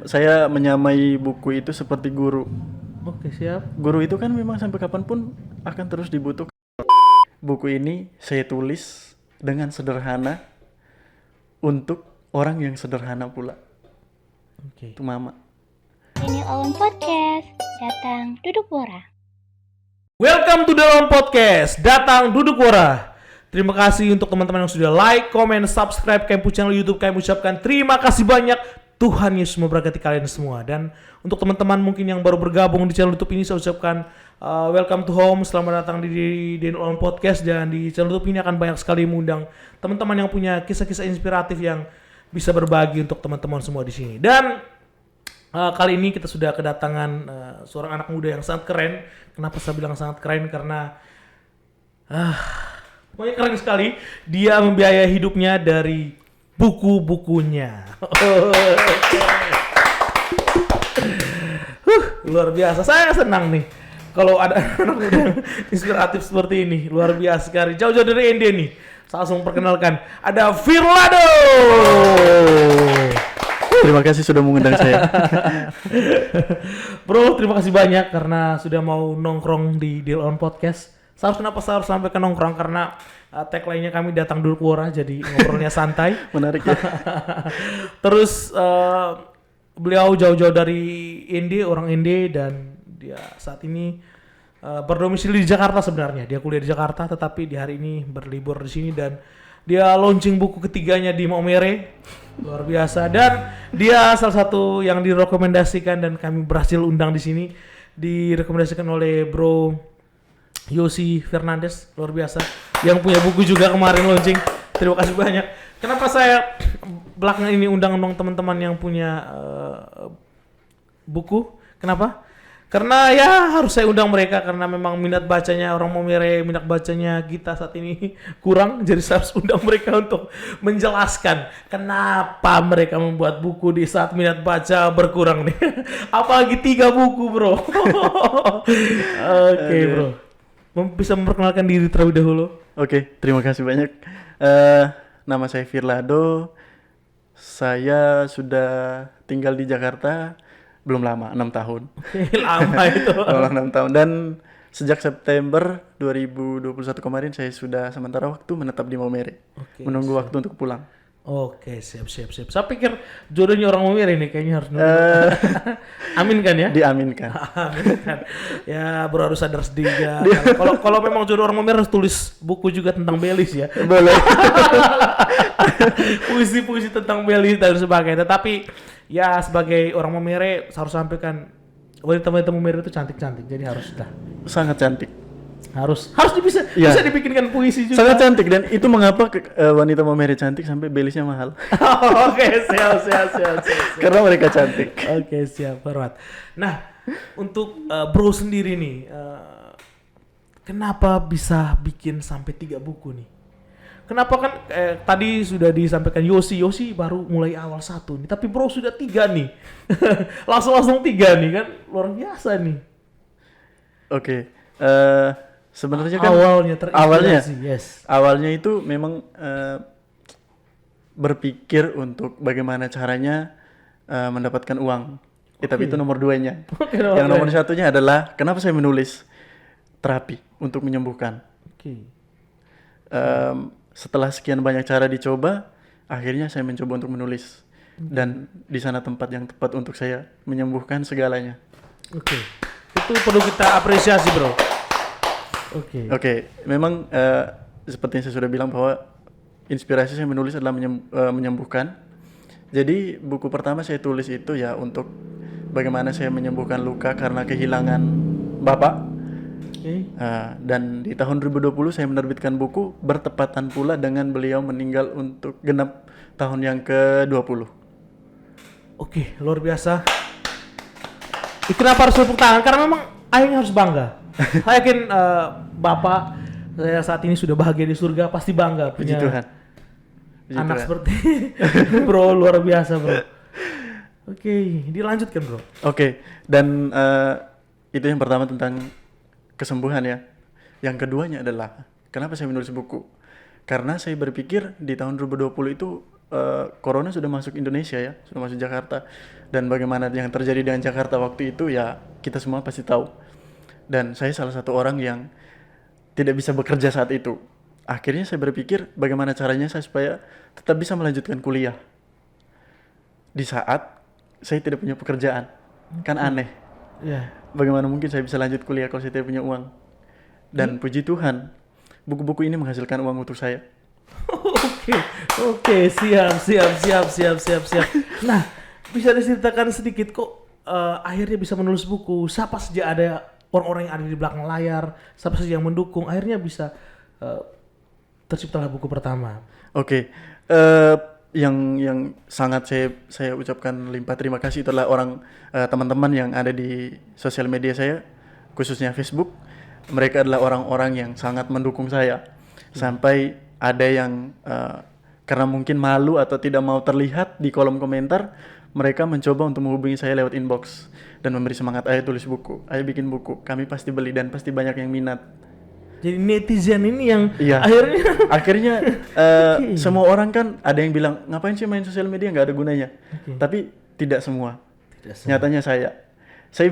Saya menyamai buku itu seperti guru. Oke, siap. Guru itu kan memang sampai kapanpun akan terus dibutuhkan. Buku ini saya tulis dengan sederhana untuk orang yang sederhana pula. Oke. Itu Mama. Ini Olon Podcast, datang duduk wora. Welcome to the Lone Podcast. Datang duduk wora. Terima kasih untuk teman-teman yang sudah like, comment, subscribe Kempu channel YouTube. Kami ucapkan terima kasih banyak. Tuhan Yesus memberkati kalian semua. Dan untuk teman-teman mungkin yang baru bergabung di channel YouTube ini, saya ucapkan welcome to home. Selamat datang di Lone Podcast. Dan di channel YouTube ini akan banyak sekali mengundang teman-teman yang punya kisah-kisah inspiratif yang bisa berbagi untuk teman-teman semua di sini. Dan kali ini kita sudah kedatangan seorang anak muda yang sangat keren. Kenapa saya bilang sangat keren? Karena pokoknya keren sekali. Dia membiayai hidupnya dari buku-bukunya. Luar biasa. Saya senang nih kalau ada anak muda yang inspiratif seperti ini. Luar biasa sekali. Jauh-jauh dari Ende nih. Saya langsung perkenalkan. Ada Firlado. Terima kasih sudah mengundang saya. Bro, terima kasih banyak karena sudah mau nongkrong di Deal On Podcast. Kenapa saya harus sampai ke nongkrong? Karena tagline-nya kami datang dulu ke Wora, jadi ngobrolnya santai. Menarik ya. Terus beliau jauh-jauh dari Inde, orang Inde, dan dia saat ini berdomisili di Jakarta sebenarnya. Dia kuliah di Jakarta, tetapi di hari ini berlibur di sini dan dia launching buku ketiganya di Maumere. Luar biasa. Dan dia salah satu yang direkomendasikan dan kami berhasil undang di sini. Direkomendasikan oleh Bro Yosi Fernandes, luar biasa. Yang punya buku juga kemarin launching. Terima kasih banyak. Kenapa saya belakangan ini undang teman-teman yang punya buku? Kenapa? Karena ya harus saya undang mereka karena memang minat bacanya orang Maumere, minat bacanya kita saat ini kurang, jadi saya harus undang mereka untuk menjelaskan kenapa mereka membuat buku di saat minat baca berkurang nih. Apalagi 3 buku, bro. Oke, bro. Bisa memperkenalkan diri terlebih dahulu? Oke, terima kasih banyak. Nama saya Firlado. Saya sudah tinggal di Jakarta belum lama, 6 tahun. Lama itu. 6 tahun. Dan sejak September 2021 kemarin saya sudah sementara waktu menetap di Maumere. Menunggu waktu untuk pulang. Oke, siap. Saya pikir jodohnya orang Maumere ini kayaknya harus nunggu. Amin kan ya? Diaminkan. Amin kan. Ya, bro harus sadar sedikit. Kalau memang jodoh orang Maumere harus tulis buku juga tentang Belis ya. Boleh. Puisi-puisi tentang Belis dan sebagainya. Tetapi ya sebagai orang Maumere harus sampaikan wanita-wanita Maumere itu cantik-cantik. Jadi harus dah. Sangat cantik. Harus bisa dibikinkan puisi juga. Sangat cantik, dan itu mengapa wanita Maumere cantik sampai belisnya mahal. Oke, siap. Karena mereka cantik. Oke, siap, hormat. Nah, untuk bro sendiri nih, kenapa bisa bikin sampai 3 buku nih? Kenapa kan tadi sudah disampaikan Yosi baru mulai awal 1 nih, tapi bro sudah 3 nih. langsung 3 nih kan, luar biasa nih. Oke, sebenarnya kan awalnya terinspirasi, yes. Awalnya itu memang berpikir untuk bagaimana caranya mendapatkan uang. Tapi itu nomor 2-nya. Yang nomor 1-nya adalah kenapa saya menulis terapi untuk menyembuhkan. Setelah sekian banyak cara dicoba, akhirnya saya mencoba untuk menulis. Dan di sana tempat yang tepat untuk saya menyembuhkan segalanya. Oke. Itu perlu kita apresiasi, bro. Oke, memang seperti yang saya sudah bilang bahwa inspirasi saya menulis adalah menyembuhkan. Jadi buku pertama saya tulis itu ya untuk bagaimana saya menyembuhkan luka karena kehilangan bapak. Dan di tahun 2020 saya menerbitkan buku bertepatan pula dengan beliau meninggal untuk genap tahun yang ke-20. Oke, luar biasa. Kenapa harus tepuk tangan? Karena memang ayahnya harus bangga. Saya yakin bapak saya saat ini sudah bahagia di surga, pasti bangga punya Tuhan. anak seperti bro, luar biasa, bro. Oke, dilanjutkan, bro. Oke, dan itu yang pertama tentang kesembuhan ya. Yang keduanya adalah kenapa saya menulis buku? Karena saya berpikir di tahun 2020 itu corona sudah masuk Indonesia ya, sudah masuk Jakarta. Dan bagaimana yang terjadi dengan Jakarta waktu itu ya kita semua pasti tahu. Dan saya salah satu orang yang tidak bisa bekerja saat itu. Akhirnya saya berpikir bagaimana caranya saya supaya tetap bisa melanjutkan kuliah. Di saat saya tidak punya pekerjaan. Kan aneh. Iya. Bagaimana mungkin saya bisa lanjut kuliah kalau saya tidak punya uang? Dan puji Tuhan, buku-buku ini menghasilkan uang untuk saya. Oke, siap. Nah, bisa diceritakan sedikit kok akhirnya bisa menulis buku. Siapa saja ada orang-orang yang ada di belakang layar, siapa saja yang mendukung, akhirnya bisa terciptalah buku pertama. Oke, yang sangat saya ucapkan limpah terima kasih itu adalah teman-teman yang ada di sosial media saya, khususnya Facebook. Mereka adalah orang-orang yang sangat mendukung saya. Sampai ada yang karena mungkin malu atau tidak mau terlihat di kolom komentar, mereka mencoba untuk menghubungi saya lewat inbox dan memberi semangat, ayo tulis buku, ayo bikin buku, kami pasti beli dan pasti banyak yang minat. Jadi netizen ini yang Iya. Akhirnya semua orang kan ada yang bilang ngapain sih main sosial media, nggak ada gunanya. Tapi tidak semua. Nyatanya saya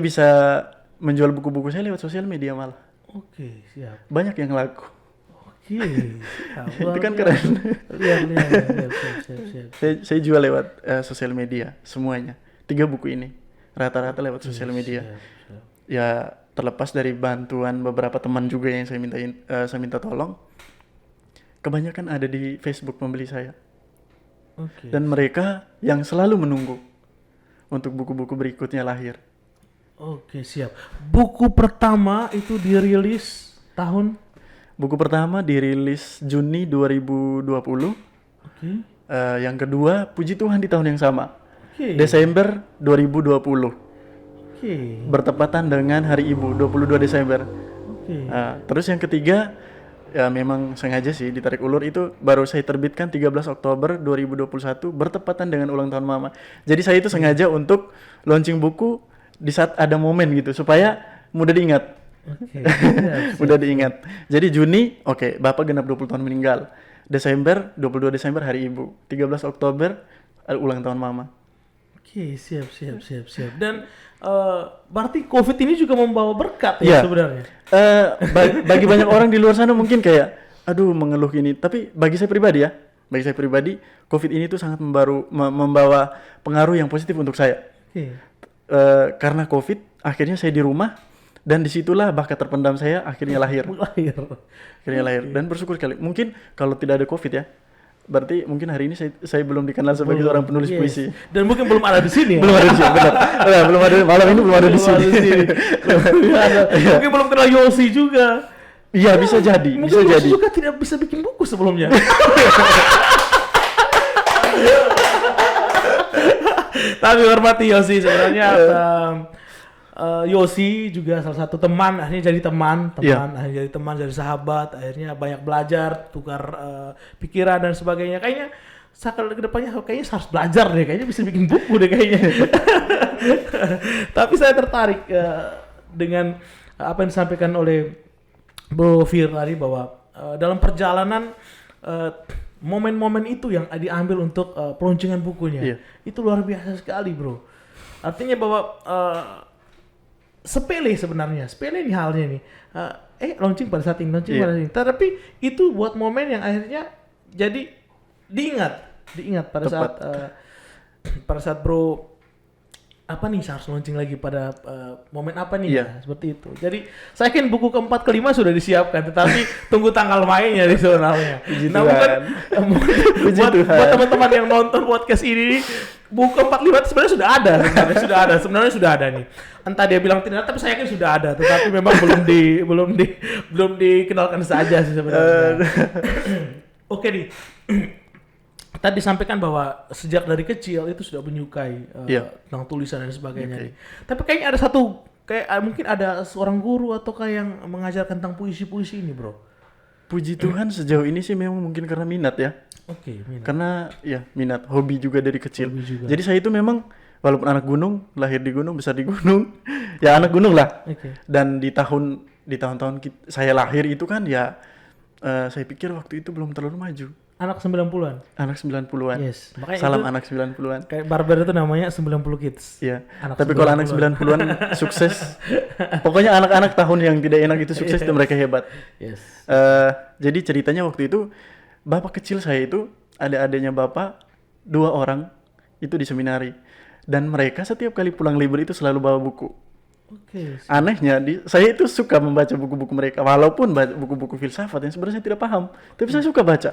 bisa menjual buku-buku saya lewat sosial media malah. Oke, siap. Banyak yang laku. Oke. Itu kan keren. Siap. Saya jual lewat sosial media semuanya. 3 buku ini rata-rata lewat sosial media. Siap. Ya terlepas dari bantuan beberapa teman juga yang saya minta tolong. Kebanyakan ada di Facebook pembeli saya. Oke. Dan mereka yang selalu menunggu untuk buku-buku berikutnya lahir. Oke, siap. Buku pertama itu dirilis tahun? Buku pertama dirilis Juni 2020. Oke. Yang kedua, puji Tuhan di tahun yang sama. Oke. Desember 2020. Oke. Bertepatan dengan Hari Ibu, 22 Desember. Oke. Terus yang ketiga, ya memang sengaja sih ditarik ulur, itu baru saya terbitkan 13 Oktober 2021 bertepatan dengan ulang tahun Mama. Jadi saya itu sengaja untuk launching buku di saat ada momen gitu supaya mudah diingat. Oke. Mudah diingat. Jadi Juni, oke, Bapak genap 20 tahun meninggal. Desember, 22 Desember Hari Ibu. 13 Oktober ulang tahun Mama. Oke, siap. Dan berarti COVID ini juga membawa berkat ya sebenarnya. Bagi banyak orang di luar sana mungkin kayak aduh mengeluh ini, tapi bagi saya pribadi COVID ini tuh sangat membawa pengaruh yang positif untuk saya. Oke. Karena COVID akhirnya saya di rumah dan disitulah bakat terpendam saya akhirnya lahir. Dan bersyukur sekali. Mungkin kalau tidak ada COVID ya, berarti mungkin hari ini saya belum dikenal sebagai seorang penulis puisi. Dan mungkin belum ada di sini ya. Belum ada di sini, benar. Belum ada, malam ini belum ada di sini. Mungkin belum kenal Yosi juga. Iya, bisa jadi. Mungkin Yosi juga tidak bisa bikin buku sebelumnya. Tapi hormati Yosi sebenarnya. Yosi juga salah satu teman, akhirnya jadi teman, akhirnya jadi teman, jadi sahabat, akhirnya banyak belajar, tukar pikiran dan sebagainya. Kayaknya ke depannya kayaknya harus belajar deh, kayaknya bisa bikin buku deh kayaknya. Tapi saya tertarik dengan apa yang disampaikan oleh Bro Fir tadi bahwa dalam perjalanan momen-momen itu yang diambil untuk peluncuran bukunya, itu luar biasa sekali, bro. Artinya bahwa sepele nih halnya nih. Launching pada saat ini, pada saat ini. Tapi itu buat momen yang akhirnya jadi diingat pada saat bro apa nih harus launching lagi pada momen apa nih seperti itu. Jadi saya yakin buku keempat kelima sudah disiapkan, tetapi tunggu tanggal mainnya di sebenarnya. Namun kan buat teman-teman yang nonton podcast ini, buku keempat lima sebenarnya sudah ada nih. Entah dia bilang tidak, tapi saya yakin sudah ada, tetapi memang belum dikenalkan saja sih sebenarnya. Oke nih. Tadi disampaikan bahwa sejak dari kecil itu sudah menyukai tentang tulisan dan sebagainya. Tapi kayaknya ada mungkin ada seorang guru atau yang mengajarkan tentang puisi-puisi ini, bro. Puji Tuhan sejauh ini sih memang mungkin karena minat ya. Oke, minat. Karena minat, hobi juga dari kecil. Jadi saya itu memang walaupun anak gunung, lahir di gunung, besar di gunung, ya anak gunung lah. Dan di tahun-tahun saya lahir itu kan saya pikir waktu itu belum terlalu maju. Anak 90-an. Anak 90-an. Yes. Makanya Salam itu anak 90-an. kayak barber itu namanya 90 kids. Iya. Anak Tapi kalau anak 90-an sukses. Pokoknya anak-anak tahun yang tidak enak itu sukses dan mereka hebat. Yes. Jadi ceritanya waktu itu bapak kecil saya itu ada adanya bapak 2 orang itu di seminari dan mereka setiap kali pulang libur itu selalu bawa buku. Oke. Anehnya saya itu suka membaca buku-buku mereka walaupun buku-buku filsafat yang sebenarnya saya tidak paham, tapi saya suka baca.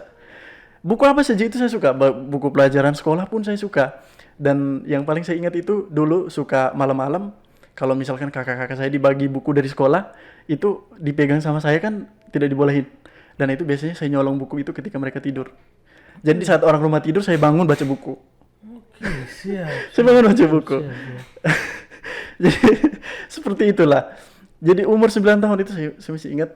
Buku apa saja itu saya suka, buku pelajaran sekolah pun saya suka. Dan yang paling saya ingat itu dulu suka malam-malam kalau misalkan kakak-kakak saya dibagi buku dari sekolah, itu dipegang sama saya kan tidak dibolehin. Dan itu biasanya saya nyolong buku itu ketika mereka tidur. Jadi saat orang rumah tidur saya bangun baca buku. Oke, siap. Saya bangun baca buku. Siap. Jadi seperti itulah. Jadi umur 9 tahun itu saya masih ingat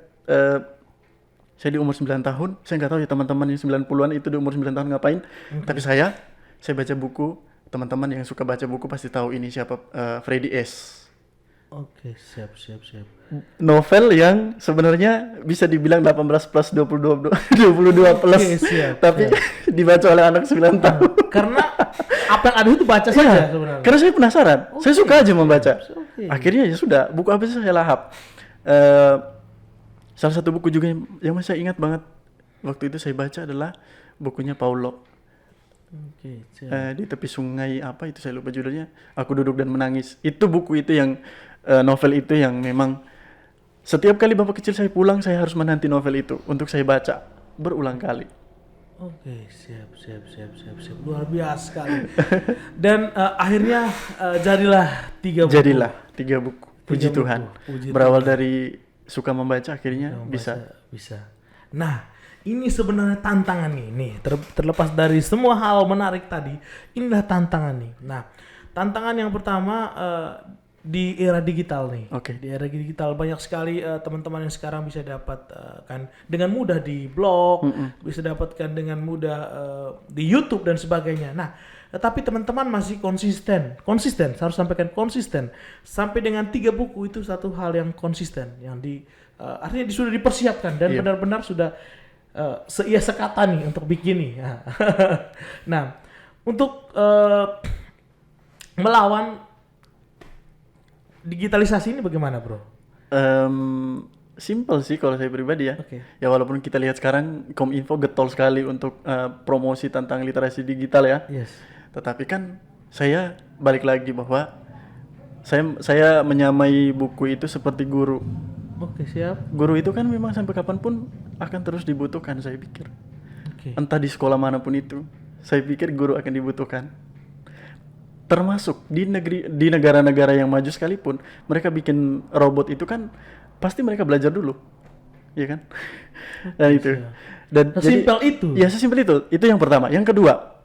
saya di umur 9 tahun, saya nggak tahu ya teman-teman yang 90-an itu di umur 9 tahun ngapain. Tapi saya baca buku, teman-teman yang suka baca buku pasti tahu ini siapa, Freddy S. Oke, siap. Novel yang sebenarnya bisa dibilang 18 plus 22 plus. Oke, siap, Tapi dibaca oleh anak 9 tahun. Karena apa yang ada itu baca saja sebenarnya. Karena saya penasaran, saya suka aja membaca. Oke. Akhirnya ya sudah, buku apa sih saya lahap. Salah satu buku juga yang masih saya ingat banget waktu itu saya baca adalah bukunya Paulo. Oke, siap. Di tepi sungai apa itu saya lupa judulnya. Aku duduk dan menangis. Itu buku itu yang novel itu yang memang setiap kali bapak kecil saya pulang saya harus menanti novel itu untuk saya baca berulang kali. Oke, siap. Luar biasa sekali. Dan akhirnya jadilah 3 buku. Jadilah 3 buku. Puji Tiga Tuhan. buku. Puji Berawal Tuhan. dari suka membaca akhirnya bisa. Nah, ini sebenarnya tantangan nih. Terlepas dari semua hal menarik tadi, inilah tantangan nih. Nah, tantangan yang pertama di era digital nih. Oke. Di era digital banyak sekali teman-teman yang sekarang bisa dapatkan dengan mudah di blog, bisa dapatkan dengan mudah di YouTube dan sebagainya. Nah, tetapi teman-teman masih konsisten, harus sampaikan konsisten. Sampai dengan 3 buku itu satu hal yang konsisten, yang artinya sudah dipersiapkan dan benar-benar sudah seia sekata nih untuk bikin nih. Nah, untuk melawan digitalisasi ini bagaimana, bro? Simple sih kalau saya pribadi ya. Oke. Ya walaupun kita lihat sekarang Kominfo getol sekali untuk promosi tentang literasi digital ya. Yes. Tetapi kan saya balik lagi bahwa saya menyamai buku itu seperti guru. Oke, siap. Guru itu kan memang sampai kapanpun akan terus dibutuhkan saya pikir. Oke. Entah di sekolah manapun itu, saya pikir guru akan dibutuhkan. Termasuk di negara-negara yang maju sekalipun, mereka bikin robot itu kan pasti mereka belajar dulu, ya kan? Dan itu. Dan Sesimpel itu. Ya sesimpel itu. Itu yang pertama. Yang kedua,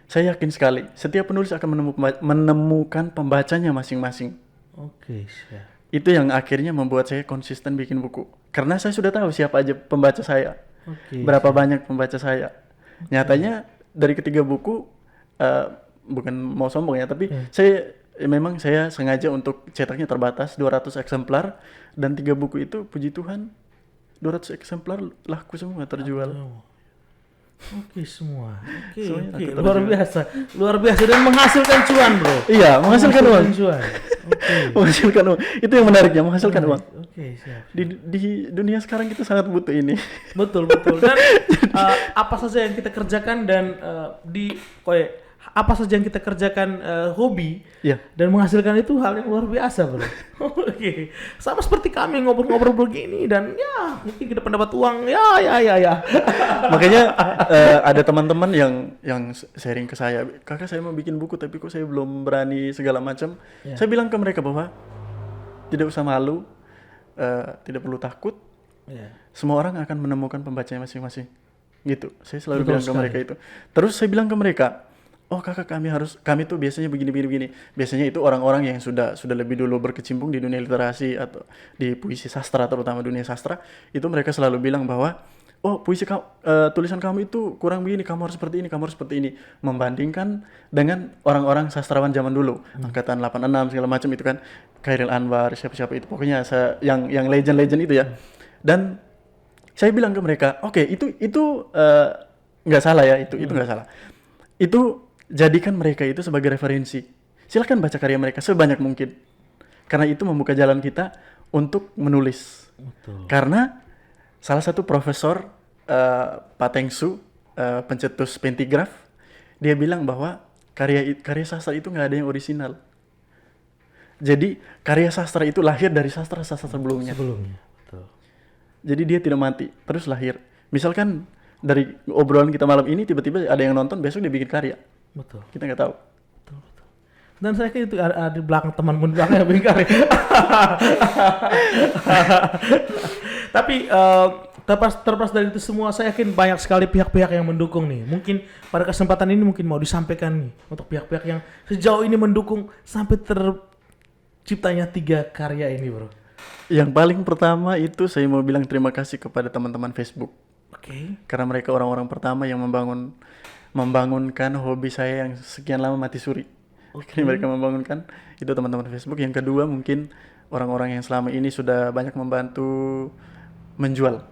saya yakin sekali setiap penulis akan menemukan pembacanya masing-masing. Oke, siap. Itu yang akhirnya membuat saya konsisten bikin buku. Karena saya sudah tahu siapa aja pembaca saya. Oke. Berapa banyak pembaca saya. Nyatanya dari ketiga buku, bukan mau sombong ya, tapi memang saya sengaja untuk cetaknya terbatas 200 eksemplar. Dan 3 buku itu puji Tuhan 200 eksemplar laku semua terjual. Oke, semua. Oke, Semuanya oke. aku Luar biasa dan menghasilkan cuan, bro. Iya, menghasilkan uang. Cuan. Oke. Menghasilkan uang. Itu yang menariknya, menghasilkan uang. Oke, siap. Di dunia sekarang kita sangat butuh ini. Betul. Dan apa saja yang kita kerjakan dan apa saja yang kita kerjakan hobi Iya. dan menghasilkan itu hal yang luar biasa, bro. Oke. Sama seperti kami ngobrol-ngobrol begini dan ya mungkin kita dapat uang. Ya. Makanya ada teman-teman yang sharing ke saya, kakak saya mau bikin buku tapi kok saya belum berani segala macam. Saya bilang ke mereka bahwa tidak usah malu, tidak perlu takut. Semua orang akan menemukan pembacanya masing-masing. Gitu. Saya selalu bilang ke mereka itu. Terus saya bilang ke mereka, oh kakak kami tuh biasanya begini. Biasanya itu orang-orang yang sudah lebih dulu berkecimpung di dunia literasi atau di puisi sastra, terutama dunia sastra, itu mereka selalu bilang bahwa oh tulisan kamu itu kurang begini, kamu harus seperti ini, membandingkan dengan orang-orang sastrawan zaman dulu, angkatan 86 segala macam itu kan, Khairil Anwar, siapa-siapa itu, pokoknya yang legend itu ya. Dan saya bilang ke mereka, oke, itu nggak salah ya, itu nggak salah. Itu jadikan mereka itu sebagai referensi. Silahkan baca karya mereka sebanyak mungkin. Karena itu membuka jalan kita untuk menulis. Betul. Karena salah satu profesor Pak Tengsu, pencetus pentigraf, dia bilang bahwa karya sastra itu nggak ada yang orisinal. Jadi karya sastra itu lahir dari sastra-sastra sebelumnya. Betul. Jadi dia tidak mati, terus lahir. Misalkan dari obrolan kita malam ini tiba-tiba ada yang nonton, besok dia bikin karya. Betul. Kita nggak tahu. Dan saya kira itu ada di belakang teman di belakang yang bikin karya. Tapi terlepas dari itu semua, saya yakin banyak sekali pihak-pihak yang mendukung nih. Mungkin pada kesempatan ini mungkin mau disampaikan nih untuk pihak-pihak yang sejauh ini mendukung sampai terciptanya 3 karya ini, bro. Yang paling pertama itu saya mau bilang terima kasih kepada teman-teman Facebook. Oke. Karena mereka orang-orang pertama yang membangunkan hobi saya yang sekian lama mati suri. Oke. Mereka membangunkan itu teman-teman Facebook. Yang kedua mungkin orang-orang yang selama ini sudah banyak membantu menjual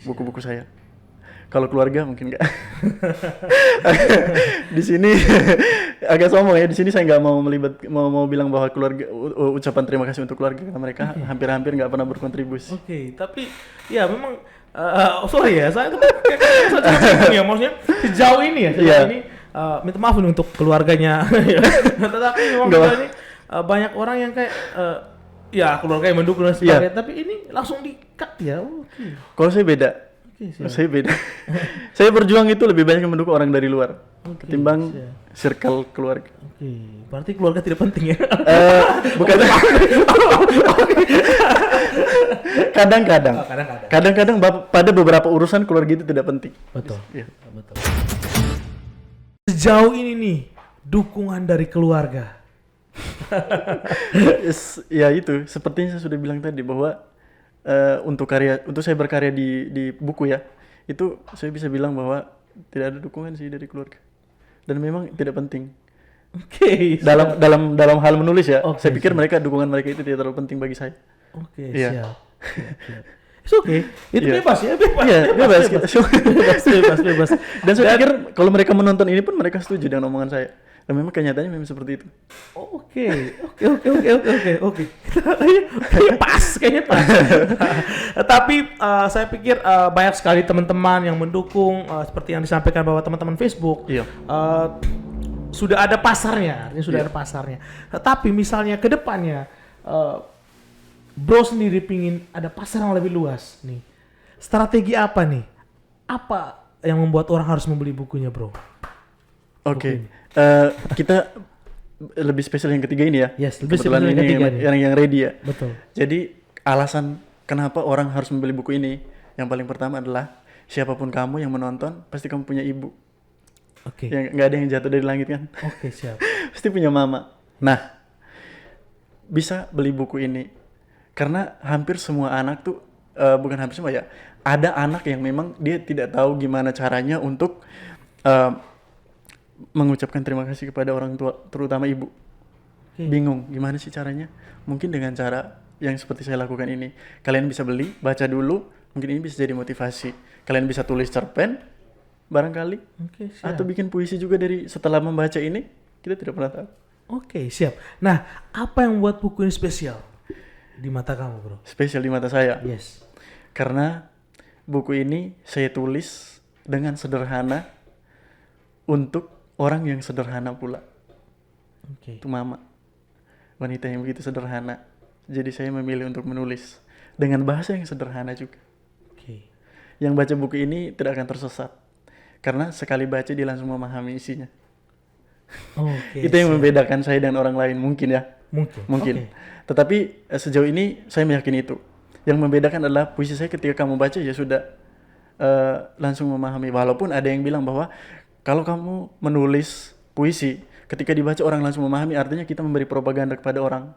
buku-buku saya. Kalau keluarga mungkin enggak. Di sini agak sombong ya. Di sini saya nggak mau bilang bahwa keluarga ucapan terima kasih untuk keluarga karena mereka hampir-hampir nggak pernah berkontribusi. Oke, tapi ya memang sorry ya, saya tuh bingung ya, maksudnya sejauh ini ini minta maaf nih untuk keluarganya. Tetapi memang ini banyak orang yang kayak ya keluarga yang mendukung dan sebagainya, tapi ini langsung di-cut ya. Oke. Kalau saya beda. Saya beda. Saya berjuang itu lebih banyak mendukung orang dari luar ketimbang circle keluarga. Oke, berarti keluarga tidak penting ya? Bukan. Kadang-kadang pada beberapa urusan keluarga itu tidak penting. Betul. Ya. Betul. Sejauh ini nih dukungan dari keluarga. Ya itu, sepertinya saya sudah bilang tadi bahwa untuk saya berkarya di buku ya, itu saya bisa bilang bahwa tidak ada dukungan sih dari keluarga, dan memang tidak penting. Oke. Dalam hal menulis ya, Okay, saya pikir dukungan mereka itu tidak terlalu penting bagi saya. Oke, Iya. siap. It's okay. Itu Iya. bebas ya, bebas. Iya, bebas. Bebas. Dan saya pikir kalau mereka menonton ini pun mereka setuju dengan omongan saya. Dan memang kenyataannya memang seperti itu. Oke. Kayaknya pas. Tapi saya pikir banyak sekali teman-teman yang mendukung seperti yang disampaikan bahwa teman-teman Facebook Iya. sudah ada pasarnya, artinya sudah ada pasarnya. Tetapi misalnya ke depannya bro sendiri pingin ada pasar yang lebih luas nih. Strategi apa nih? Apa yang membuat orang harus membeli bukunya, bro? Oke. Kita lebih spesial yang ketiga ini ya. Yes, lebih Kebetulan spesial yang ini ketiga nih. yang ready ya. Betul. Jadi alasan kenapa orang harus membeli buku ini, yang paling pertama adalah siapapun kamu yang menonton pasti kamu punya ibu. Oke. Yang nggak ada yang jatuh dari langit kan. Oke, siap. Pasti punya mama. Nah, bisa beli buku ini karena hampir semua anak tuh bukan hampir semua ya. Ada anak yang memang dia tidak tahu gimana caranya untuk mengucapkan terima kasih kepada orang tua, terutama ibu. Bingung gimana sih caranya? Mungkin dengan cara yang seperti saya lakukan ini. Kalian bisa beli, baca dulu, mungkin ini bisa jadi motivasi. Kalian bisa tulis cerpen barangkali. Oke, siap. Atau bikin puisi juga dari setelah membaca ini, kita tidak pernah tahu. Oke, siap. Nah, apa yang membuat buku ini spesial di mata kamu, bro? Spesial di mata saya. Yes. Karena buku ini saya tulis dengan sederhana untuk orang yang sederhana pula. Oke. Itu mama. Wanita yang begitu sederhana. Jadi saya memilih untuk menulis dengan bahasa yang sederhana juga. Oke. Yang baca buku ini tidak akan tersesat. Karena sekali baca dia langsung memahami isinya. Oke. Itu yang membedakan saya dengan orang lain mungkin ya. Oke. Mungkin. Tetapi sejauh ini saya meyakini itu. Yang membedakan adalah puisi saya ketika kamu baca ya sudah langsung memahami. Walaupun ada yang bilang bahwa kalau kamu menulis puisi ketika dibaca orang langsung memahami, artinya kita memberi propaganda kepada orang.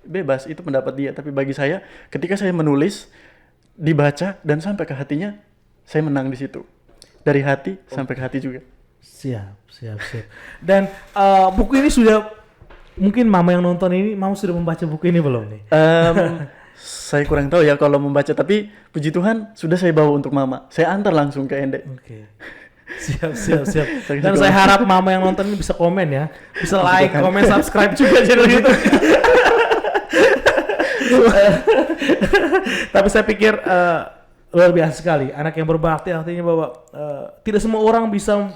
Bebas, itu pendapat dia. Tapi bagi saya, ketika saya menulis, dibaca dan sampai ke hatinya, saya menang di situ. Dari hati sampai ke hati juga. Siap. Dan buku ini sudah, mungkin mama yang nonton ini, mama sudah membaca buku ini belum nih? Saya kurang tahu ya kalau membaca, tapi puji Tuhan sudah saya bawa untuk mama. Saya antar langsung ke Ende. Oke. Siap. Saya Dan kasih saya komen. harap mama yang nonton ini bisa komen ya. Bisa like, komen, subscribe juga channel YouTube. Tapi saya pikir luar biasa sekali. Anak yang berbakti artinya bahwa tidak semua orang bisa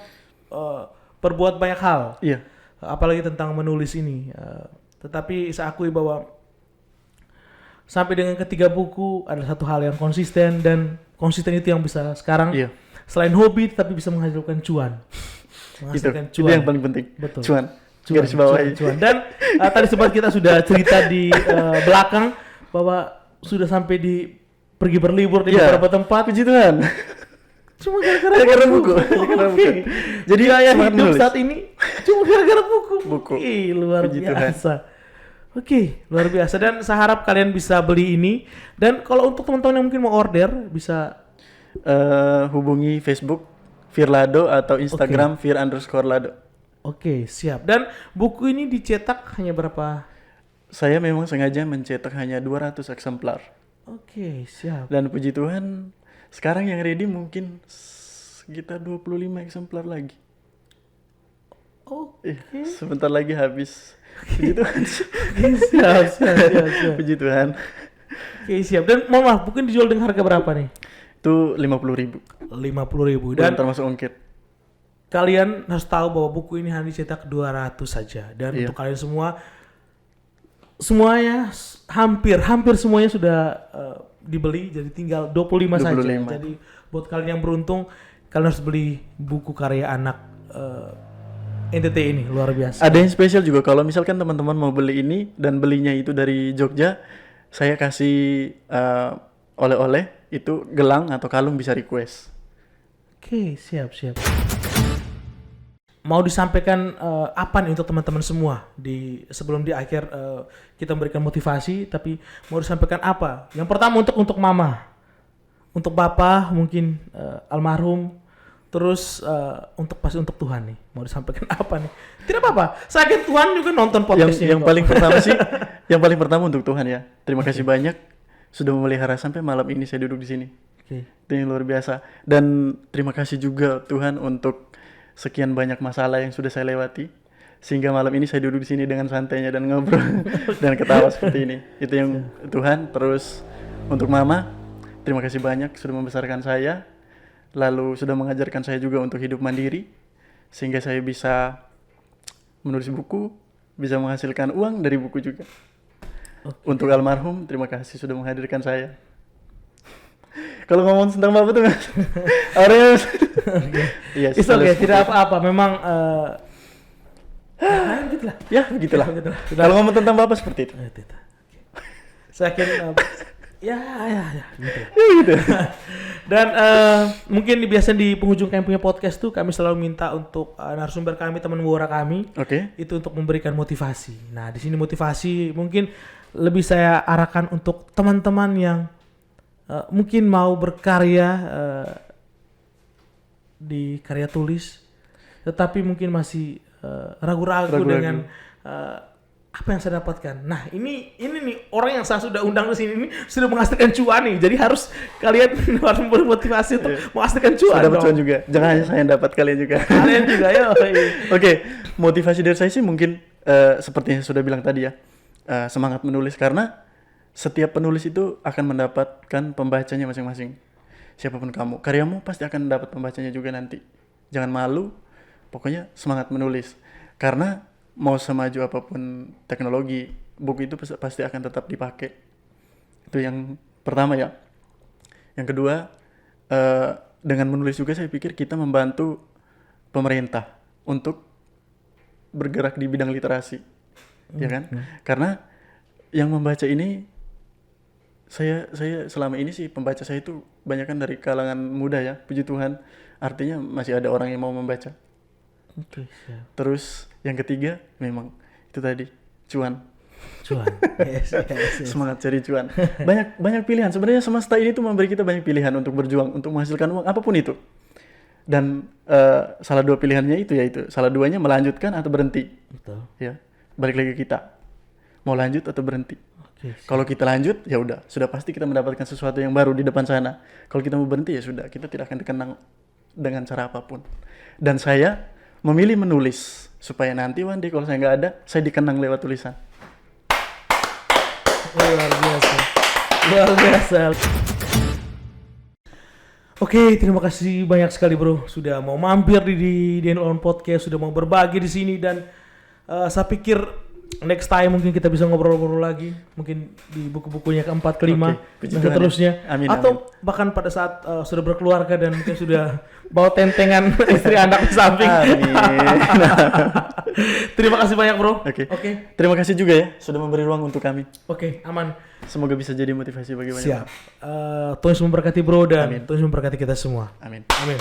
berbuat banyak hal. Iya. Apalagi tentang menulis ini. Tetapi saya akui bahwa sampai dengan ketiga buku adalah satu hal yang konsisten, dan konsisten itu yang bisa sekarang Iya. selain hobi tapi bisa menghasilkan cuan. Itu yang paling penting. Betul. Cuan. Garis bawahi. Cuan. Dan tadi sempat kita sudah cerita di belakang bahwa sudah sampai di pergi berlibur di Iya. beberapa tempat. Puji Tuhan. Cuma gara-gara Gara-gara buku. buku. Gara-gara buku. Oke. Jadi gaya semangat hidup menulis. saat ini cuma gara-gara buku. Buku. Ih, luar Puji Tuhan. biasa. Oke, luar biasa, dan saya harap kalian bisa beli ini. Dan kalau untuk teman-teman yang mungkin mau order bisa Hubungi Facebook Firlado atau Instagram Fir_Lado. Oke, siap. Dan buku ini dicetak hanya berapa? Saya memang sengaja mencetak hanya 200 eksemplar. Oke, siap. Dan puji Tuhan, sekarang yang ready mungkin sekitar 25 eksemplar lagi. Oke. Sebentar lagi habis. Puji Tuhan. siap. Puji Tuhan. Oke, siap. Dan mohon maaf, bukan dijual dengan harga berapa nih? Itu 50.000. 50.000. Dan Dan termasuk ongkir. kalian harus tahu bahwa buku ini hanya dicetak 200 saja. Dan Iya. untuk kalian semuanya hampir semuanya sudah dibeli, jadi tinggal 25 saja. 25. Jadi buat kalian yang beruntung, kalian harus beli buku karya anak NTT ini, luar biasa. Ada yang spesial juga kalau misalkan teman-teman mau beli ini dan belinya itu dari Jogja, saya kasih oleh-oleh itu gelang atau kalung, bisa request. Oke, siap. Mau disampaikan apa nih untuk teman-teman semua sebelum di akhir kita memberikan motivasi, tapi mau disampaikan apa? Yang pertama untuk mama, untuk bapak mungkin almarhum, terus pasti untuk Tuhan nih. Mau disampaikan apa nih? Tidak apa-apa. Sakit Tuhan juga nonton podcastnya. Yang paling pertama sih, yang paling pertama untuk Tuhan ya. Terima kasih banyak sudah memelihara sampai malam ini saya duduk di sini. Oke. Itu yang luar biasa. Dan terima kasih juga Tuhan untuk sekian banyak masalah yang sudah saya lewati, sehingga malam ini saya duduk di sini dengan santainya dan ngobrol dan ketawa seperti ini. Itu yang Tuhan. Terus untuk Mama, terima kasih banyak sudah membesarkan saya, lalu sudah mengajarkan saya juga untuk hidup mandiri, sehingga saya bisa menulis buku, bisa menghasilkan uang dari buku juga. Untuk almarhum, terima kasih sudah menghadirkan saya. Kalau ngomong tentang bapak tuh orangnya iya, It's okay, tidak apa-apa. Memang gitulah. ya begitulah. Begitulah. Kalau ngomong tentang bapak seperti itu. Saya yakin ya gitu. Dan mungkin biasa di penghujung kami punya podcast tuh kami selalu minta untuk narasumber kami, teman muara kami, Oke. itu untuk memberikan motivasi. Nah, di sini motivasi mungkin lebih saya arahkan untuk teman-teman yang mungkin mau berkarya di karya tulis, tetapi mungkin masih ragu-ragu dengan apa yang saya dapatkan. Nah, ini nih orang yang saya sudah undang ke sini ini sudah menghasilkan cuan nih. Jadi harus kalian harus bermotivasi untuk menghasilkan cuan. Saya dapat dong. cuan juga. Jangan hanya saya yang dapat, kalian juga. Kalian juga ya. Oke, motivasi dari saya sih mungkin seperti yang sudah bilang tadi ya, semangat menulis, karena setiap penulis itu akan mendapatkan pembacanya masing-masing. Siapapun kamu, karyamu pasti akan mendapat pembacanya juga nanti. Jangan malu, pokoknya semangat menulis. Karena mau semaju apapun teknologi, buku itu pasti akan tetap dipakai. Itu yang pertama ya. Yang kedua, dengan menulis juga saya pikir kita membantu pemerintah untuk bergerak di bidang literasi, ya kan? Karena yang membaca ini, saya selama ini sih pembaca saya itu banyak kan dari kalangan muda ya, puji Tuhan. Artinya masih ada orang yang mau membaca. Oke, siap. Terus yang ketiga memang itu tadi, cuan. Cuan. Yes. Semangat cari cuan. Banyak pilihan. Sebenarnya semesta ini tuh memberi kita banyak pilihan untuk berjuang, untuk menghasilkan uang apapun itu. Dan salah dua pilihannya itu yaitu salah duanya melanjutkan atau berhenti. Betul. Ya, balik lagi ke kita. Mau lanjut atau berhenti. Oke. Kalau kita lanjut, ya udah, sudah pasti kita mendapatkan sesuatu yang baru di depan sana. Kalau kita mau berhenti, ya sudah, kita tidak akan dikenang dengan cara apapun. Dan saya memilih menulis supaya nanti one day kalau saya nggak ada, saya dikenang lewat tulisan. Luar biasa. Luar biasa. Oke, terima kasih banyak sekali bro sudah mau mampir di DNL Podcast, sudah mau berbagi di sini dan saya pikir next time mungkin kita bisa ngobrol-ngobrol lagi, mungkin di buku-bukunya keempat, kelima Oke, dan seterusnya. Amin, Atau bahkan pada saat sudah berkeluarga dan mungkin sudah bawa tentengan istri anak di samping. Amin. Terima kasih banyak bro. Oke. Terima kasih juga ya sudah memberi ruang untuk kami. Oke, aman. Semoga bisa jadi motivasi bagi banyak Siap. Tuhan Yesus memberkati bro dan Amin. Tuhan Yesus memberkati kita semua. Amin. Amin.